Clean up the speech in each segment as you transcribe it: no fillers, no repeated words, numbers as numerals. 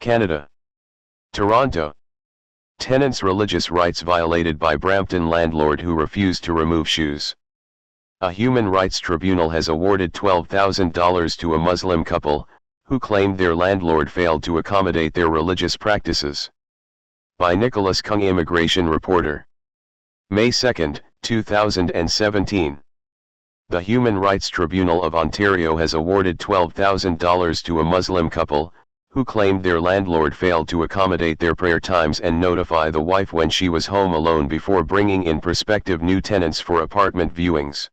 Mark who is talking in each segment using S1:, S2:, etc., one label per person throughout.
S1: Canada. Toronto. Tenants' religious rights violated by Brampton landlord who refused to remove shoes. A human rights tribunal has awarded $12,000 to a Muslim couple, who claimed their landlord failed to accommodate their religious practices. By Nicholas Kung, immigration reporter. May 2, 2017. The Human Rights Tribunal of Ontario has awarded $12,000 to a Muslim couple, who claimed their landlord failed to accommodate their prayer times and notify the wife when she was home alone before bringing in prospective new tenants for apartment viewings.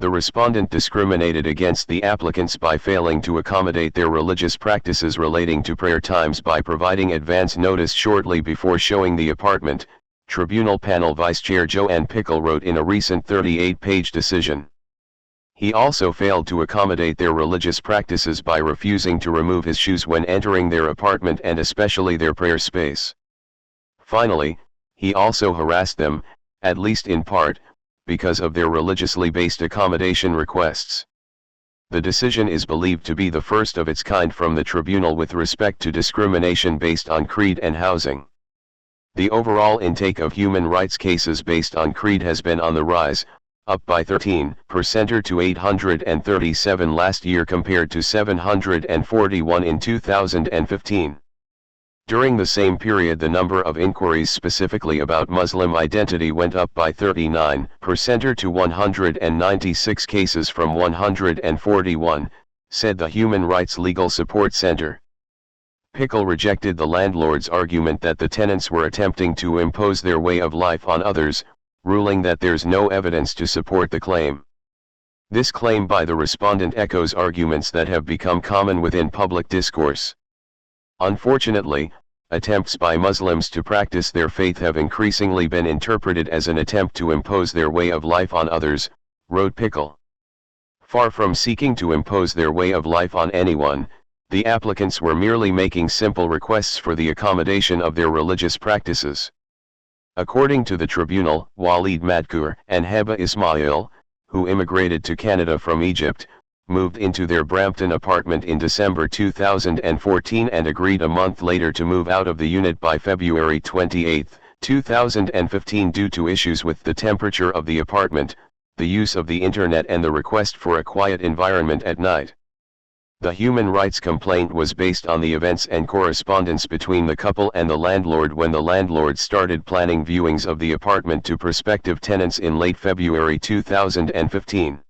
S1: The respondent discriminated against the applicants by failing to accommodate their religious practices relating to prayer times by providing advance notice shortly before showing the apartment, Tribunal Panel Vice Chair Joanne Pickle wrote in a recent 38-page decision. He also failed to accommodate their religious practices by refusing to remove his shoes when entering their apartment and especially their prayer space. Finally, he also harassed them, at least in part, because of their religiously based accommodation requests. The decision is believed to be the first of its kind from the tribunal with respect to discrimination based on creed and housing. The overall intake of human rights cases based on creed has been on the rise, up by 13% to 837 last year compared to 741 in 2015. During the same period, the number of inquiries specifically about Muslim identity went up by 39% to 196 cases from 141, said the Human Rights Legal Support Center. Pickle rejected the landlord's argument that the tenants were attempting to impose their way of life on others, ruling that there's no evidence to support the claim. This claim by the respondent echoes arguments that have become common within public discourse. Unfortunately, attempts by Muslims to practice their faith have increasingly been interpreted as an attempt to impose their way of life on others, wrote Pickle. Far from seeking to impose their way of life on anyone, the applicants were merely making simple requests for the accommodation of their religious practices. According to the tribunal, Walid Madkour and Heba Ismail, who immigrated to Canada from Egypt, moved into their Brampton apartment in December 2014 and agreed a month later to move out of the unit by February 28, 2015 due to issues with the temperature of the apartment, the use of the internet and the request for a quiet environment at night. The human rights complaint was based on the events and correspondence between the couple and the landlord when the landlord started planning viewings of the apartment to prospective tenants in late February 2015.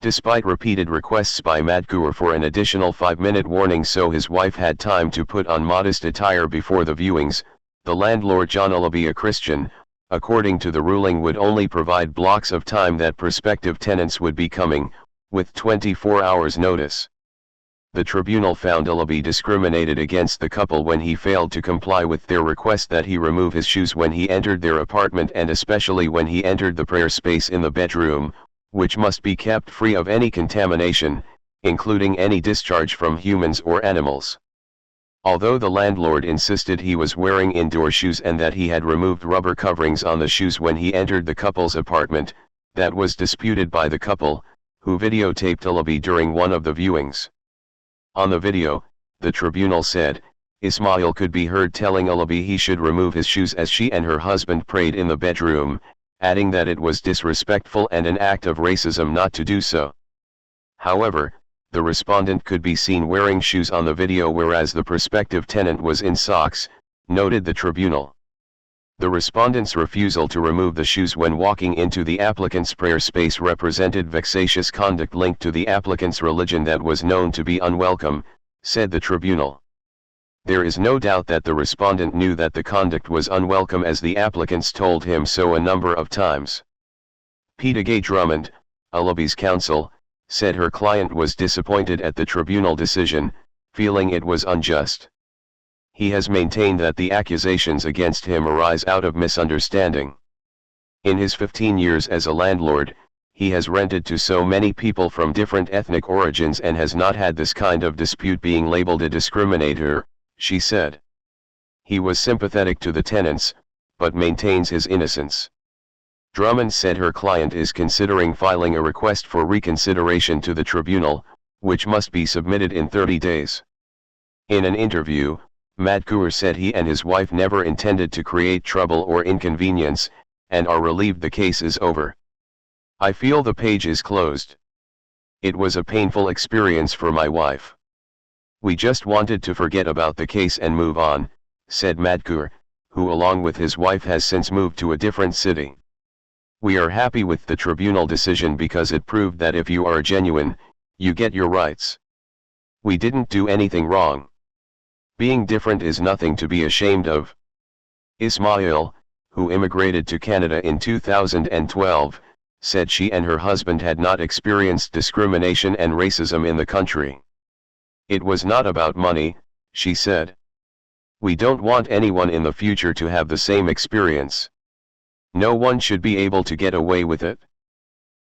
S1: Despite repeated requests by Madkour for an additional 5-minute warning so his wife had time to put on modest attire before the viewings, the landlord, John Ullaby, a Christian, according to the ruling would only provide blocks of time that prospective tenants would be coming, with 24 hours notice. The tribunal found Ullaby discriminated against the couple when he failed to comply with their request that he remove his shoes when he entered their apartment and especially when he entered the prayer space in the bedroom, which must be kept free of any contamination, including any discharge from humans or animals. Although the landlord insisted he was wearing indoor shoes and that he had removed rubber coverings on the shoes when he entered the couple's apartment, that was disputed by the couple, who videotaped Ullaby during one of the viewings. On the video, the tribunal said, Ismail could be heard telling Ullaby he should remove his shoes as she and her husband prayed in the bedroom, adding that it was disrespectful and an act of racism not to do so. However, the respondent could be seen wearing shoes on the video whereas the prospective tenant was in socks, noted the tribunal. The respondent's refusal to remove the shoes when walking into the applicant's prayer space represented vexatious conduct linked to the applicant's religion that was known to be unwelcome, said the tribunal. There is no doubt that the respondent knew that the conduct was unwelcome as the applicants told him so a number of times. Peter Gay Drummond, Ullaby's counsel, said her client was disappointed at the tribunal decision, feeling it was unjust. He has maintained that the accusations against him arise out of misunderstanding. In his 15 years as a landlord, he has rented to so many people from different ethnic origins and has not had this kind of dispute being labeled a discriminator, she said. He was sympathetic to the tenants, but maintains his innocence. Drummond said her client is considering filing a request for reconsideration to the tribunal, which must be submitted in 30 days. In an interview, Madkour said he and his wife never intended to create trouble or inconvenience, and are relieved the case is over. I feel the page is closed. It was a painful experience for my wife. We just wanted to forget about the case and move on, said Madkour, who along with his wife has since moved to a different city. We are happy with the tribunal decision because it proved that if you are genuine, you get your rights. We didn't do anything wrong. Being different is nothing to be ashamed of. Ismail, who immigrated to Canada in 2012, said she and her husband had not experienced discrimination and racism in the country. It was not about money, she said. We don't want anyone in the future to have the same experience. No one should be able to get away with it.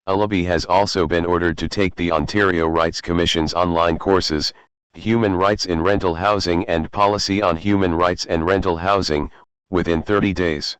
S1: Alabi has also been ordered to take the Ontario Rights Commission's online courses, Human Rights in Rental Housing and Policy on Human Rights and Rental Housing, within 30 days.